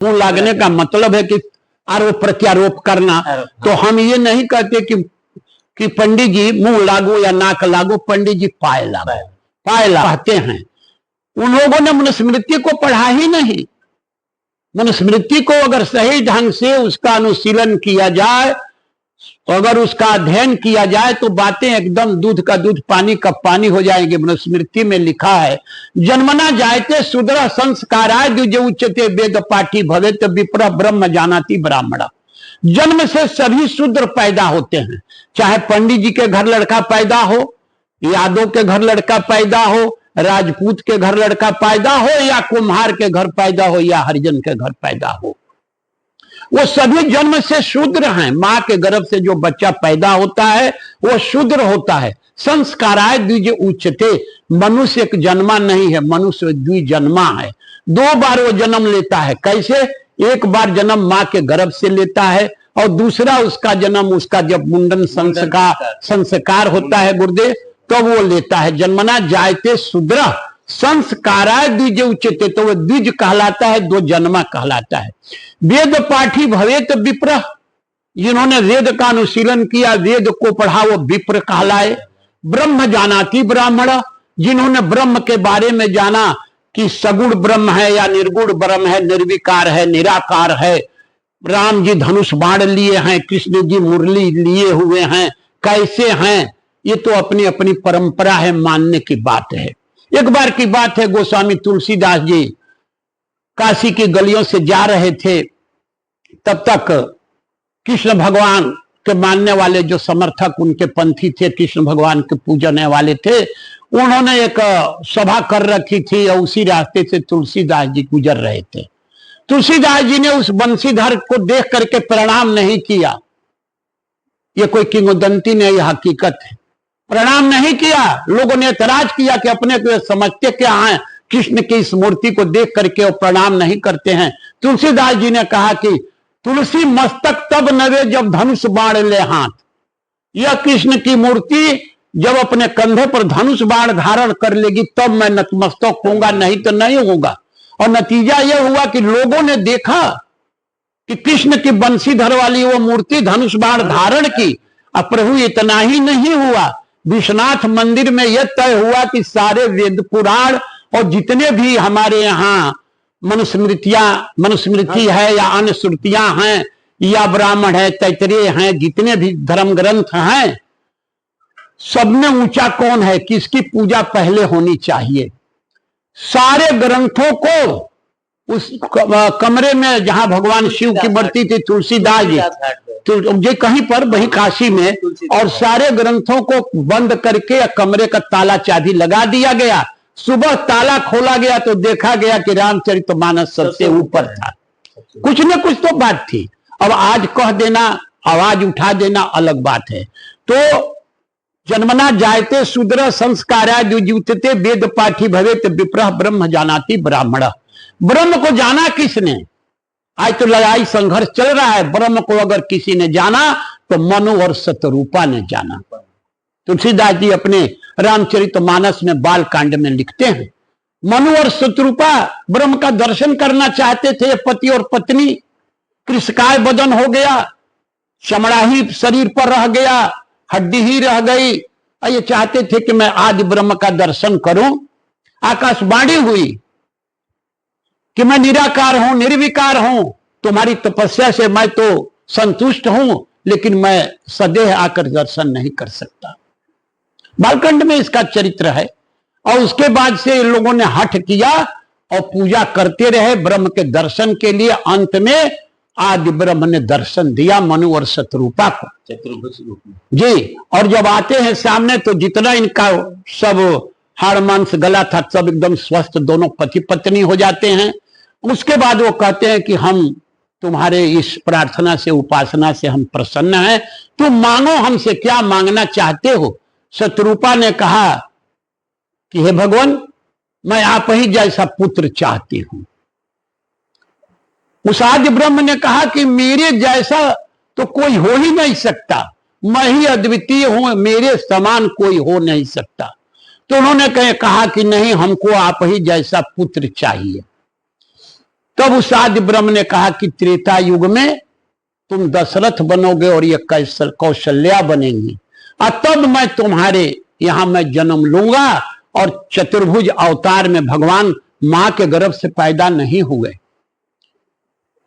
मुंह लागने का मतलब है कि आरोप प्रत्यारोप करना। तो हम ये नहीं कहते कि पंडित जी मुंह लागो या नाक लागो, पंडित जी पाए लागो, पाए लागते हैं। उन लोगों ने मनुस्मृति को पढ़ा ही नहीं। मनुस्मृति को अगर सही ढंग से उसका अनुशीलन किया जाए, अगर उसका अध्ययन किया जाए तो बातें एकदम दूध का दूध पानी का पानी हो जाएंगे। मनुस्मृति में लिखा है, जन्मना जायते शूद्र संस्काराय द्विज उच्यते वेद पाठी भवेत विप्र ब्रह्म जानाति ब्राह्मण। जन्म से सभी शूद्र पैदा होते हैं, चाहे पंडित जी के घर लड़का पैदा हो, यादव के घर लड़का पैदा हो, राजपूत के घर लड़का पैदा हो, या कुम्हार के घर पैदा हो, या हरिजन के घर पैदा हो, वो सभी जन्म से शूद्र हैं। मां के गर्भ से जो बच्चा पैदा होता है वो शूद्र होता है। संस्काराय द्विज उच्चते, मनुष्य एक जन्मा नहीं है, मनुष्य द्विजन्मा है। 2 बार वो जन्म लेता है। कैसे? एक बार जन्म मां के गर्भ से लेता है और दूसरा उसका जन्म उसका जब मुंडन संस्कार होता है गुरुदेव, तो वो लेता है। जन्मना जायते शूद्र संस्काराय द्विज उच्चते, तो वो द्विज कहलाता है, 2 जन्मा कहलाता है। वेद पाठी भवेत विप्र, जिन्होंने वेद का अनुशीलन किया, वेद को पढ़ा, वो विप्र कहलाए। ब्रह्म जानाति ब्राह्मण, जिन्होंने ब्रह्म के बारे में जाना कि सगुण ब्रह्म है या निर्गुण ब्रह्म है, निर्विकार है, निराकार है। राम जी धनुष बाण लिए हैं, कृष्ण जी मुरली लिए हुए हैं, कैसे हैं, ये तो अपनी अपनी परंपरा है, मानने की बात है। एक बार की बात है, गोस्वामी तुलसीदास जी काशी की गलियों से जा रहे थे, तब तक कृष्ण भगवान के मानने वाले जो समर्थक उनके पंथी थे, कृष्ण भगवान के पूजने वाले थे, उन्होंने एक सभा कर रखी थी और उसी रास्ते से तुलसीदास जी गुजर रहे थे। तुलसीदास जी ने उस बंशीधर को देख करके प्रणाम नहीं किया। ये कोई किंवदंती नहीं, यह हकीकत है। प्रणाम नहीं किया। लोगों ने ऐतराज किया कि अपने को समझते क्या हैं, कृष्ण की इस मूर्ति को देख करके वो प्रणाम नहीं करते हैं। तुलसीदास जी ने कहा कि तुलसी मस्तक तब नवे जब धनुष बाण ले हाथ। यह कृष्ण की मूर्ति जब अपने कंधे पर धनुष बाण धारण कर लेगी तब मैं नतमस्तक होऊंगा, नहीं तो नहीं होगा। और नतीजा यह हुआ कि लोगों ने देखा कि कृष्ण की बंशीधर वाली वो मूर्ति धनुष बाण धारण की। अब प्रभु इतना ही नहीं हुआ, विश्वनाथ मंदिर में यह तय हुआ कि सारे वेद पुराण और जितने भी हमारे यहाँ मनुस्मृति है या अन्य श्रुतियां हैं या ब्राह्मण है, तैतरीय हैं, जितने भी धर्म ग्रंथ हैं, सब में ऊंचा कौन है, किसकी पूजा पहले होनी चाहिए। सारे ग्रंथों को उस कमरे में जहां भगवान शिव की मूर्ति थी, तुलसीदास जी कहीं पर वही काशी में, और सारे ग्रंथों को बंद करके कमरे का ताला चाबी लगा दिया गया। सुबह ताला खोला गया तो देखा गया कि रामचरितमानस सबसे ऊपर था। कुछ न कुछ तो बात थी। अब आज कह देना, आवाज उठा देना अलग बात है। तो जन्मना जायते शूद्र संस्काराय द्विजूतते वेद पाठी भवेत विप्रः ब्रह्म जानाति ब्राह्मण। ब्रह्म को जाना किसने? आज तो लड़ाई संघर्ष चल रहा है। ब्रह्म को अगर किसी ने जाना तो मनु और शतरूपा ने जाना। तुलसीदास जी अपने रामचरितमानस में बाल कांड में लिखते हैं, मनु और शतरूपा ब्रह्म का दर्शन करना चाहते थे। पति और पत्नी, कृष्णकाय बदन हो गया, चमड़ा ही शरीर पर रह गया, हड्डी ही रह गई। ये चाहते थे कि मैं आदि ब्रह्म का दर्शन करूं। आकाशवाणी हुई कि मैं निराकार हूं, निर्विकार हूं, तुम्हारी तपस्या से मैं तो संतुष्ट हूं, लेकिन मैं सदैव आकर दर्शन नहीं कर सकता। बालकांड में इसका चरित्र है। और उसके बाद से इन लोगों ने हठ किया और पूजा करते रहे ब्रह्म के दर्शन के लिए। अंत में आदि ब्रह्म ने दर्शन दिया मनु और शतरूपा को जी। और जब आते हैं सामने तो जितना इनका सब हाड़ मांस गला था, सब एकदम स्वस्थ, दोनों पति पत्नी हो जाते हैं। उसके बाद वो कहते हैं कि हम तुम्हारे इस प्रार्थना से, उपासना से हम प्रसन्न हैं, तुम मांगो, हमसे क्या मांगना चाहते हो। शतरूपा ने कहा कि हे भगवान, मैं आप ही जैसा पुत्र चाहती हूं। उस आदि ब्रह्म ने कहा कि मेरे जैसा तो कोई हो ही नहीं सकता, मैं ही अद्वितीय हूं, मेरे समान कोई हो नहीं सकता। तो उन्होंने कहा कि नहीं, हमको आप ही जैसा पुत्र चाहिए। तब उस आदि ब्रह्म ने कहा कि त्रेता युग में तुम दशरथ बनोगे और ये कौशल्या बनेंगी, और तब मैं तुम्हारे यहां मैं जन्म लूंगा। और चतुर्भुज अवतार में भगवान मां के गर्भ से पैदा नहीं हुए।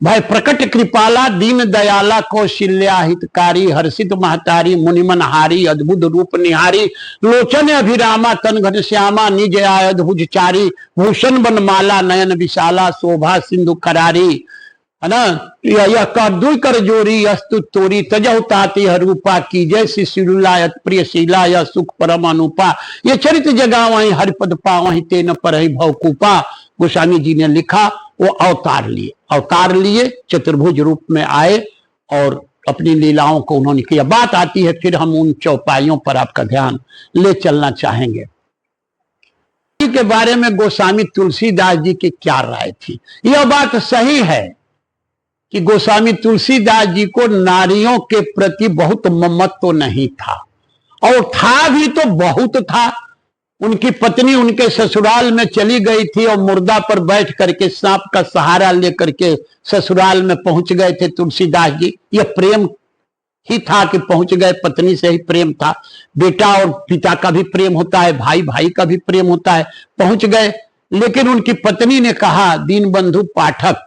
भाई प्रकट कृपाला दीन दयाला कौशल्या हितकारी हर्षित महतारी मुनिमनहारी अद्भुत रूप निहारी लोचन अभिरामा तन घनश्यामा निज आयध भुजचारी भूषण बनमाला नयन विशाला शोभा सिंधु करारी, है ना। यह कर दुई कर जोरी अस्तु तोरी तजहु ताती हरूपा की जय शिशिरुला प्रियशीला यह सुख परम अनुपा ये चरित जगा वहीं हरिपद पा वहीं तेन पर ही भवकूपा। गोस्वामी जी ने लिखा वो अवतार लिए चतुर्भुज रूप में आए और अपनी लीलाओं को उन्होंने किया। बात आती है फिर हम उन चौपाइयों पर आपका ध्यान ले चलना चाहेंगे के बारे में गोस्वामी तुलसीदास जी की क्या राय थी। यह बात सही है कि गोस्वामी तुलसीदास जी को नारियों के प्रति बहुत ममत्व तो नहीं था, और था भी तो बहुत था। उनकी पत्नी उनके ससुराल में चली गई थी और मुर्दा पर बैठ करके सांप का सहारा लेकर के ससुराल में पहुंच गए थे तुलसीदास जी। यह प्रेम ही था कि पहुंच गए, पत्नी से ही प्रेम था। बेटा और पिता का भी प्रेम होता है, भाई भाई का भी प्रेम होता है। पहुंच गए, लेकिन उनकी पत्नी ने कहा, दीनबंधु पाठक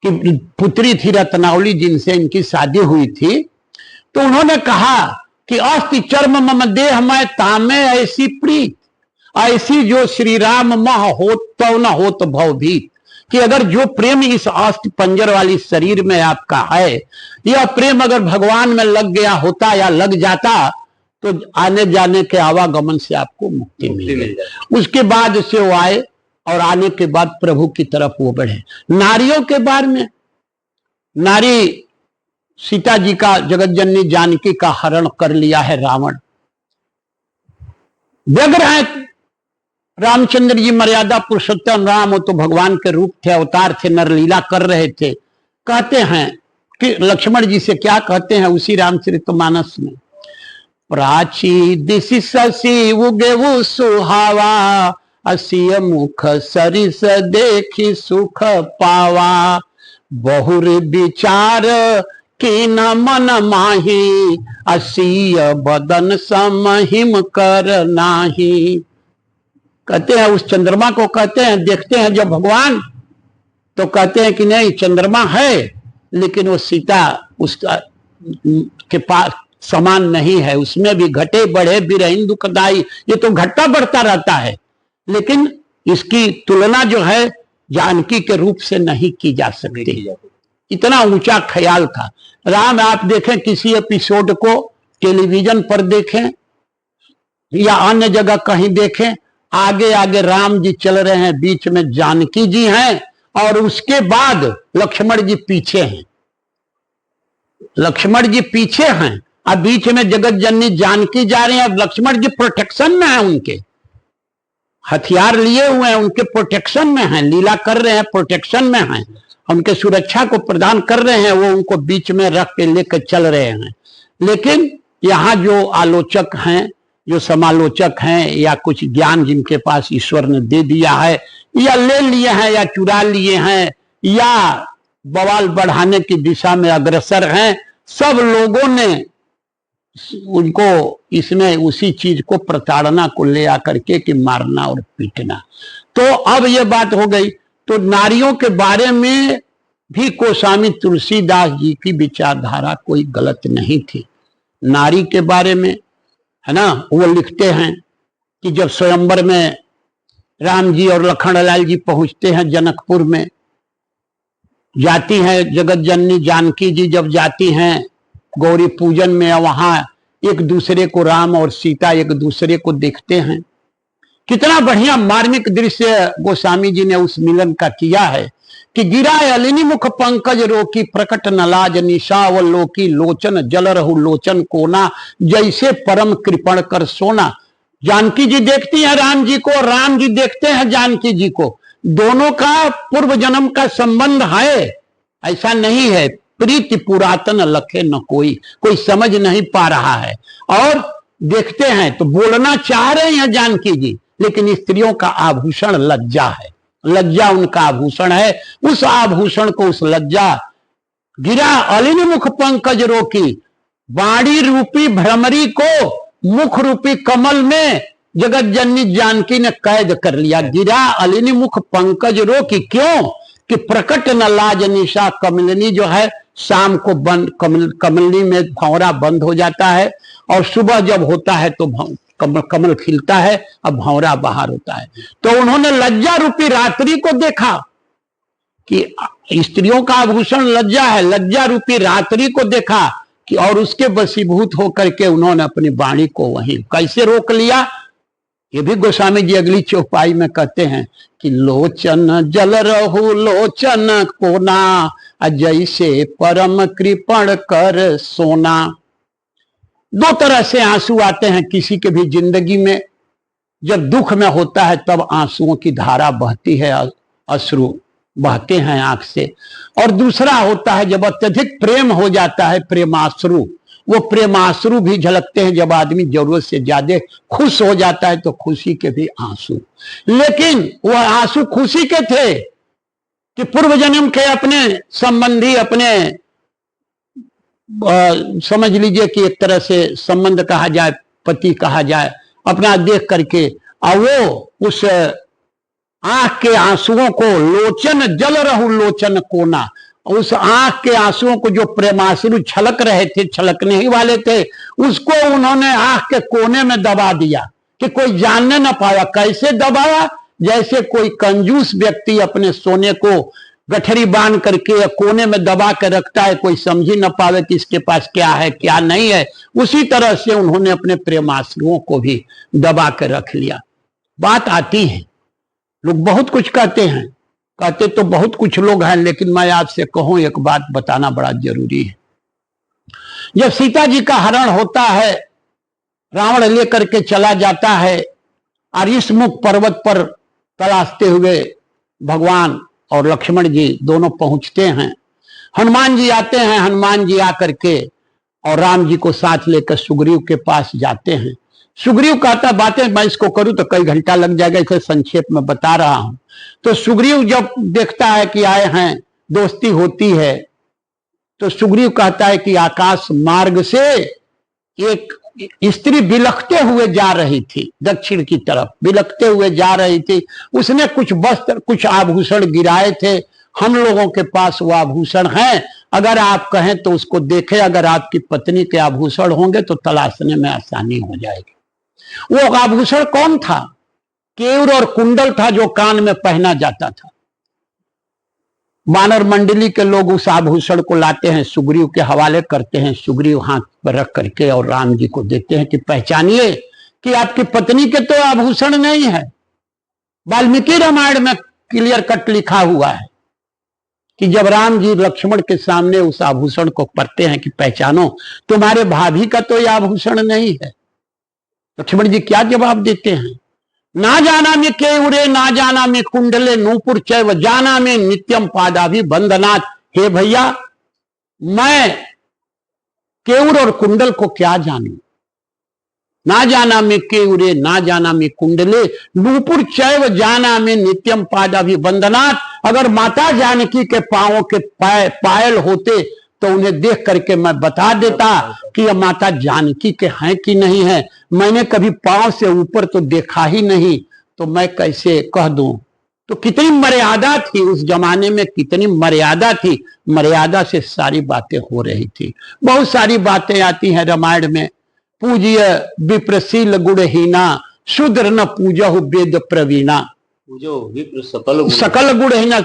की पुत्री थी रत्नावली जिनसे इनकी शादी हुई थी, तो उन्होंने कहा कि अस्ति चर्म मम देह मैं तामे ऐसी प्रीत, ऐसी जो श्री राम मह होत तो न होत भवभीत। कि अगर जो प्रेम इस अस्थि पंजर वाली शरीर में आपका है, यह प्रेम अगर भगवान में लग गया होता या लग जाता तो आने जाने के आवागमन से आपको मुक्ति मिल गई। उसके बाद से वो आए और आने के बाद प्रभु की तरफ वो बढ़े। नारियों के बारे में, नारी सीता जी का जगत जननी जानकी का हरण कर लिया है रावण। व्यग्र है रामचंद्र जी, मर्यादा पुरुषोत्तम राम, तो भगवान के रूप थे, अवतार थे, नरलीला कर रहे थे। कहते हैं कि लक्ष्मण जी से क्या कहते हैं उसी रामचरितमानस में, प्राची दिशि शशि उगेवु सुहावा असिय मुख सरिस देखी सुख पावा बहुर विचार की न मन माही असिय बदन समहिम कर नाही। कहते हैं उस चंद्रमा को कहते हैं, देखते हैं जब भगवान तो कहते हैं कि नहीं चंद्रमा है, लेकिन वो सीता उसका के पास समान नहीं है, उसमें भी घटे बढ़े बिरहीन दुखदाई। ये तो घटता बढ़ता रहता है, लेकिन इसकी तुलना जो है जानकी के रूप से नहीं की जा सकती। इतना ऊंचा ख्याल था। राम आप देखें किसी एपिसोड को टेलीविजन पर देखें या अन्य जगह कहीं देखें, आगे आगे राम जी चल रहे हैं, बीच में जानकी जी हैं और उसके बाद लक्ष्मण जी पीछे हैं। लक्ष्मण जी पीछे हैं और बीच में जगत जननी जानकी जा रही है। लक्ष्मण जी प्रोटेक्शन में है, उनके हथियार लिए हुए हैं, उनके प्रोटेक्शन में हैं, लीला कर रहे हैं, प्रोटेक्शन में हैं, उनके सुरक्षा को प्रदान कर रहे हैं, वो उनको बीच में रख के लेकर चल रहे हैं। लेकिन यहाँ जो आलोचक हैं, जो समालोचक हैं, या कुछ ज्ञान जिनके पास ईश्वर ने दे दिया है, या ले लिए हैं, या चुरा लिए हैं, या बवाल बढ़ाने की दिशा में अग्रसर हैं, सब लोगों ने उनको इसमें उसी चीज को प्रताड़ना को ले आकर के कि मारना और पीटना। तो अब ये बात हो गई। तो नारियों के बारे में भी गोस्वामी तुलसीदास जी की विचारधारा कोई गलत नहीं थी। नारी के बारे में है ना, वो लिखते हैं कि जब स्वयंवर में राम जी और लखनलाल जी पहुंचते हैं जनकपुर में, जाती हैं जगत जननी जानकी जी, जब जाती हैं गौरी पूजन में, वहां एक दूसरे को राम और सीता एक दूसरे को देखते हैं। कितना बढ़िया मार्मिक दृश्य गोस्वामी जी ने उस मिलन का किया है कि गिरा अलिनी मुख पंकज रोकी प्रकट नलाज निशावलोकी लोचन जल रहु लोचन कोना जैसे परम कृपण कर सोना। जानकी जी देखती हैं राम जी को, राम जी देखते हैं जानकी जी को। दोनों का पूर्व जन्म का संबंध है, ऐसा नहीं है। प्रीति पुरातन लखे न कोई समझ नहीं पा रहा है। और देखते हैं तो बोलना चाह रहे हैं जानकी जी, लेकिन स्त्रियों का आभूषण लज्जा है। लज्जा उनका आभूषण है। उस आभूषण को, उस लज्जा गिरा अलिन मुख पंकज रोकी, वाणी रूपी भ्रमरी को मुख रूपी कमल में जगत जननी जानकी ने कैद कर लिया। गिरा अलिनी मुख पंकज रोकी, क्यों कि प्रकट न लाज निशा, कमलिनी जो है शाम को बंद, कमलिनी में भंवरा बंद हो जाता है और सुबह जब होता है तो कमल खिलता है, अब भंवरा बाहर होता है। तो उन्होंने लज्जा रूपी रात्रि को देखा कि स्त्रियों का आभूषण लज्जा है, लज्जा रूपी रात्रि को देखा कि और उसके वशीभूत होकर के उन्होंने अपनी वाणी को वहीं कैसे रोक लिया। ये भी गोस्वामी जी अगली चौपाई में कहते हैं कि लोचन जल रहु लोचन कोना, जैसे परम कृपण कर सोना। दो तरह से आंसू आते हैं किसी के भी जिंदगी में। जब दुख में होता है तब आंसुओं की धारा बहती है, अश्रु बहते हैं आंख से। और दूसरा होता है जब अत्यधिक प्रेम हो जाता है, प्रेमाश्रु। वो प्रेमाश्रु भी झलकते हैं जब आदमी जरूरत से ज्यादा खुश हो जाता है, तो खुशी के भी आंसू। लेकिन वह आंसू खुशी के थे कि पूर्व जन्म के अपने संबंधी, अपने समझ लीजिए कि एक तरह से संबंध कहा जाए, पति कहा जाए, अपना देख करके, और वो उस आंख के आंसुओं को, लोचन जल रहु लोचन कोना, उस आंख के आंसुओं को जो प्रेमाश्रु छलक रहे थे, छलकने ही वाले थे, उसको उन्होंने आंख के कोने में दबा दिया कि कोई जानने न पाया। कैसे दबाया? जैसे कोई कंजूस व्यक्ति अपने सोने को गठरी बांध करके कोने में दबा कर रखता है, कोई समझ ही न पावे कि इसके पास क्या है क्या नहीं है। उसी तरह से उन्होंने अपने प्रेमाश्रुओं को भी दबा कर रख लिया। बात आती है, लोग बहुत कुछ कहते हैं, कहते तो बहुत कुछ लोग हैं, लेकिन मैं आपसे कहूं एक बात बताना बड़ा जरूरी है। जब सीता जी का हरण होता है, रावण लेकर के चला जाता है और इस मुख पर्वत पर तलाशते हुए भगवान और लक्ष्मण जी दोनों पहुंचते हैं। हनुमान जी आते हैं, हनुमान जी आकर के और राम जी को साथ लेकर सुग्रीव के पास जाते हैं। सुग्रीव कहता बातें मैं इसको करूं तो कई घंटा लग जाएगा, इसे संक्षेप में बता रहा हूं। तो सुग्रीव जब देखता है कि आए हैं, दोस्ती होती है, तो सुग्रीव कहता है कि आकाश मार्ग से एक स्त्री बिलखते हुए जा रही थी, दक्षिण की तरफ बिलखते हुए जा रही थी। उसने कुछ वस्त्र, कुछ आभूषण गिराए थे। हम लोगों के पास वो आभूषण हैं, अगर आप कहें तो उसको देखें। अगर आपकी पत्नी के आभूषण होंगे तो तलाशने में आसानी हो जाएगी। वो आभूषण कौन था? केयूर और कुंडल था जो कान में पहना जाता था। वानर मंडली के लोग उस आभूषण को लाते हैं, सुग्रीव के हवाले करते हैं। सुग्रीव हाथ पर रख करके और राम जी को देते हैं कि पहचानिए कि आपकी पत्नी के तो आभूषण नहीं है। वाल्मीकि रामायण में क्लियर कट लिखा हुआ है कि जब राम जी लक्ष्मण के सामने उस आभूषण को पढ़ते हैं कि पहचानो, तुम्हारे भाभी का तो यह आभूषण नहीं है। लक्ष्मण जी क्या जवाब देते हैं? ना जाना में केयूरे ना जाना में कुंडले नूपुर चैव जाना में नित्यम पादाभि बंधनाथ। हे भैया, मैं केयूर और कुंडल को क्या जानूं? ना जाना में केयूरे ना जाना में कुंडले नूपुर चैव जाना में नित्यम पादाभि बंधनाथ। अगर माता जानकी के पांवों के पायल होते तो उन्हें देख करके मैं बता देता कि यह माता जानकी के हैं कि नहीं है। मैंने कभी पांव से ऊपर तो देखा ही नहीं, तो मैं कैसे कह दूं? तो कितनी मर्यादा थी उस जमाने में, कितनी मर्यादा थी। मर्यादा से सारी बातें हो रही थी। बहुत सारी बातें आती हैं रामायण में। पूज्य विप्रशील गुणहीना शूद्र न पूजहु वेद प्रवीणा। सकल गुण है ना,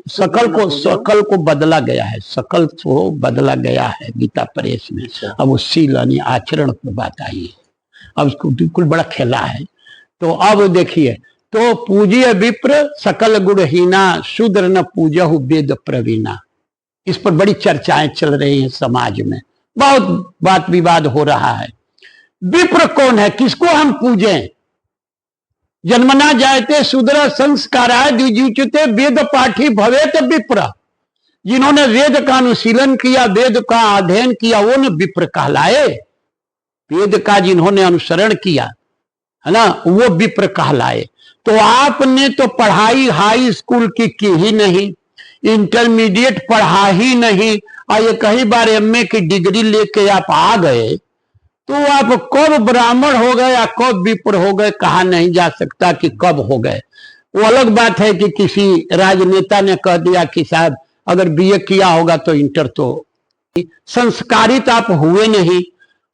सकल को बदला गया है, सकल को बदला गया है गीता प्रेस में। अब वो शील यानी आचरण पर बात आई है, अब उसको बिल्कुल बड़ा खेला है। तो अब देखिए, तो पूज्य विप्र सकल गुणहीना शूद्र न पूजहु वेद प्रवीणा। इस पर बड़ी चर्चाएं चल रही हैं समाज में, बहुत बात विवाद हो रहा है। विप्र कौन है, किसको हम पूजें? जन्मना जायते शूद्र संस्काराय द्विजुच्यते वेद पाठी भवेत विप्र। जिन्होंने वेद का अनुशीलन किया, वेद का अध्ययन किया, वो न विप्र कहलाए। वेद का जिन्होंने अनुसरण किया है ना, वो विप्र कहलाए। तो आपने तो पढ़ाई हाई स्कूल की ही नहीं, इंटरमीडिएट पढ़ा ही नहीं, और ये कई बार एमए की डिग्री लेके आप आ गए, तो आप कब ब्राह्मण हो गए या कब विप्र हो गए कहा नहीं जा सकता कि कब हो गए। वो अलग बात है कि किसी राजनेता ने कह दिया कि साहब अगर बीए किया होगा तो इंटर, तो संस्कारित आप हुए नहीं,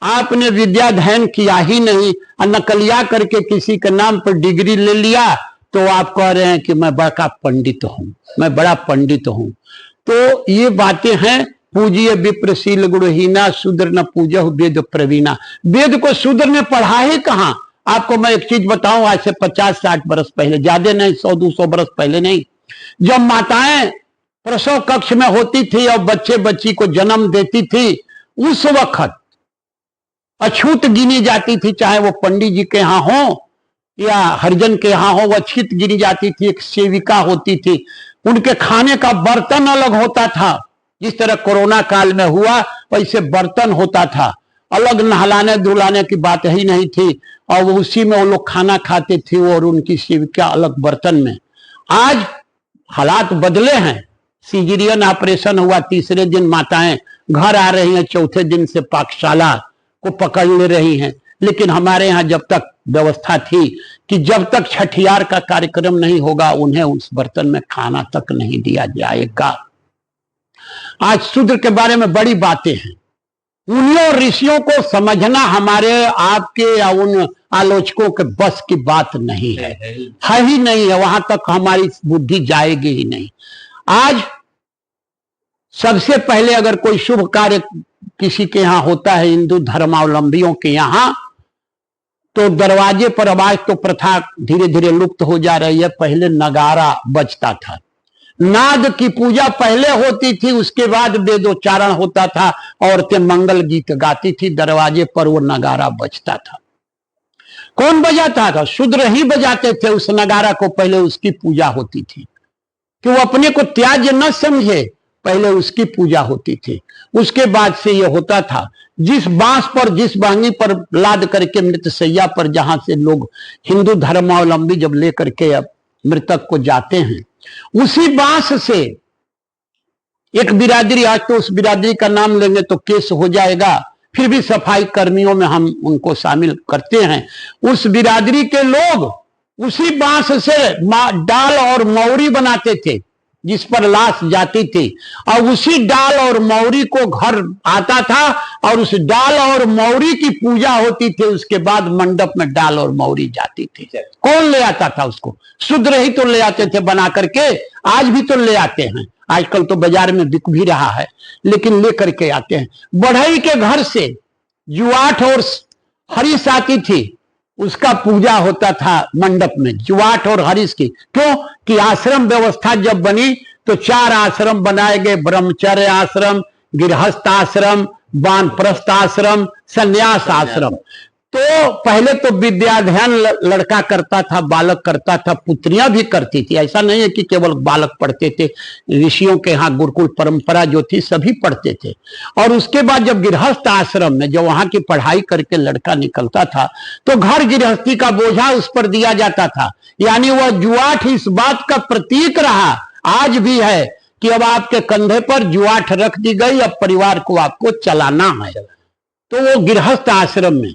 आपने विद्याध्ययन किया ही नहीं, और नकलिया करके किसी के नाम पर डिग्री ले लिया, तो आप कह रहे हैं कि मैं बड़ा पंडित हूं, मैं बड़ा पंडित हूं। तो ये बातें हैं। पूजिए विप्रशील गुणहीना, शूद्र न पूजहु वेद प्रवीणा। वेद को शूद्र ने पढ़ा ही कहां। आपको मैं एक चीज बताऊं, आज से 50-60 बरस पहले, ज्यादा नहीं, 100-200 बरस पहले नहीं, जब माताएं प्रसव कक्ष में होती थी और बच्चे बच्ची को जन्म देती थी, उस वक्त अछूत गिनी जाती थी, चाहे वो पंडित जी के यहाँ हो या हरिजन के यहाँ हो, वो अछूत गिनी जाती थी। एक सेविका होती थी, उनके खाने का बर्तन अलग होता था। जिस तरह कोरोना काल में हुआ वैसे बर्तन होता था, अलग नहलाने धुलाने की बात ही नहीं थी, और वो उसी में वो लोग खाना खाते थे, और उनकी सेविका अलग बर्तन में। आज हालात बदले हैं, सीजरियन ऑपरेशन हुआ, तीसरे दिन माताएं घर आ रही हैं, चौथे दिन से पाकशाला को पकड़ ले रही हैं। लेकिन हमारे यहाँ जब तक व्यवस्था थी कि जब तक छठियार का कार्यक्रम नहीं होगा उन्हें उस बर्तन में खाना तक नहीं दिया जाएगा। आज शूद्र के बारे में बड़ी बातें हैं, उन्हीं ऋषियों को समझना हमारे आपके या उन आलोचकों के बस की बात नहीं है ही नहीं है। वहां तक हमारी बुद्धि जाएगी ही नहीं। आज सबसे पहले अगर कोई शुभ कार्य किसी के यहाँ होता है, हिंदू धर्मावलंबियों के यहाँ, तो दरवाजे पर आवाज, तो प्रथा धीरे धीरे लुप्त हो जा रही है। पहले नगारा बजता था, नाद की पूजा पहले होती थी, उसके बाद वेदोच्चारण होता था, औरतें मंगल गीत गाती थी, दरवाजे पर वो नगारा बजता था। कौन बजाता था? शूद्र ही बजाते थे उस नगारा को। पहले उसकी पूजा होती थी कि वो अपने को त्याज्य न समझे, पहले उसकी पूजा होती थी। उसके बाद से ये होता था, जिस बांस पर, जिस बहंगी पर लाद करके मृतशैया पर, जहां से लोग हिंदू धर्मावलंबी जब लेकर के अब मृतक को जाते हैं, उसी बांस से एक बिरादरी, आज तो उस बिरादरी का नाम लेंगे तो केस हो जाएगा, फिर भी सफाई कर्मियों में हम उनको शामिल करते हैं। उस बिरादरी के लोग उसी बांस से डाल और मौरी बनाते थे जिस पर लाश जाती थी, और उसी डाल और मौरी को घर आता था और उस डाल और मौरी की पूजा होती थी। उसके बाद मंडप में डाल और मौरी जाती थी। कौन ले आता था उसको? शूद्र ही तो ले आते थे बना करके। आज भी तो ले आते हैं, आजकल तो बाजार में बिक भी रहा है, लेकिन ले करके आते हैं। बढ़ई के घर से जुआठ और हरीश आती थी, उसका पूजा होता था मंडप में, जुआठ और हरीश की। क्यों कि आश्रम व्यवस्था जब बनी तो 4 आश्रम बनाए गए, ब्रह्मचर्य आश्रम, गृहस्थ आश्रम, वानप्रस्थ आश्रम, संन्यास आश्रम। तो पहले तो विद्याध्ययन लड़का करता था, बालक करता था, पुत्रियां भी करती थी। ऐसा नहीं है कि केवल बालक पढ़ते थे, ऋषियों के यहाँ गुरुकुल परंपरा जो थी सभी पढ़ते थे। और उसके बाद जब गृहस्थ आश्रम में जब वहां की पढ़ाई करके लड़का निकलता था तो घर गृहस्थी का बोझा उस पर दिया जाता था। यानी वह जुआठ इस बात का प्रतीक रहा, आज भी है, कि अब आपके कंधे पर जुआठ रख दी गई, अब परिवार को आपको चलाना है। तो वो गृहस्थ आश्रम में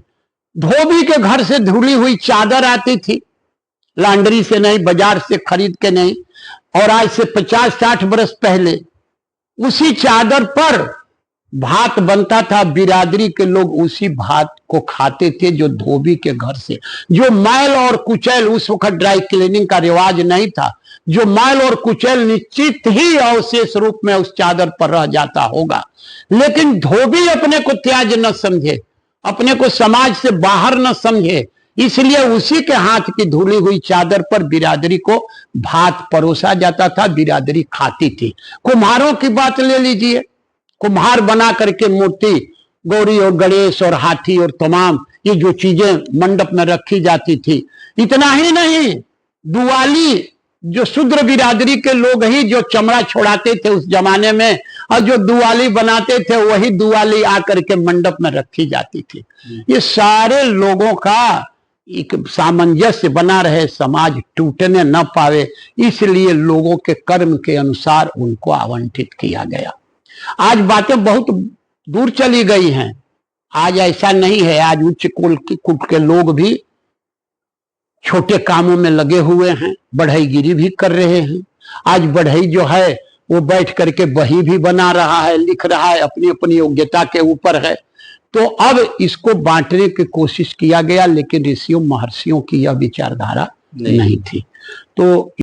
धोबी के घर से धुली हुई चादर आती थी, लॉन्ड्री से नहीं, बाजार से खरीद के नहीं। और आज से 50-60 बरस पहले उसी चादर पर भात बनता था, बिरादरी के लोग उसी भात को खाते थे जो धोबी के घर से। जो मैल और कुचैल, उस वक्त ड्राई क्लीनिंग का रिवाज नहीं था, जो मैल और कुचैल निश्चित ही अवशेष रूप में उस चादर पर रह जाता होगा। लेकिन धोबी अपने को त्याज्य न समझे, अपने को समाज से बाहर न समझे, इसलिए उसी के हाथ की धुली हुई चादर पर बिरादरी को भात परोसा जाता था, बिरादरी खाती थी। कुम्हारों की बात ले लीजिए, कुम्हार बना करके मूर्ति, गौरी और गणेश और हाथी और तमाम ये जो चीजें मंडप में रखी जाती थी। इतना ही नहीं, दुआली, जो शूद्र बिरादरी के लोग ही जो चमड़ा छोड़ाते थे उस जमाने में, और जो दुआली बनाते थे वही दुआली आकर के मंडप में रखी जाती थी। ये सारे लोगों का एक सामंजस्य बना रहे, समाज टूटने न पावे, इसलिए लोगों के कर्म के अनुसार उनको आवंटित किया गया। आज बातें बहुत दूर चली गई हैं। आज ऐसा नहीं है। आज उच्च कुल के लोग भी छोटे कामों में लगे हुए हैं, बढ़ईगिरी भी कर रहे हैं। आज बढ़ई जो है वो बैठ करके बही भी बना रहा है, लिख रहा है, अपनी अपनी योग्यता के ऊपर है। तो अब इसको बांटने की कोशिश किया गया, लेकिन ऋषियों महर्षियों की यह विचारधारा नहीं थी। तो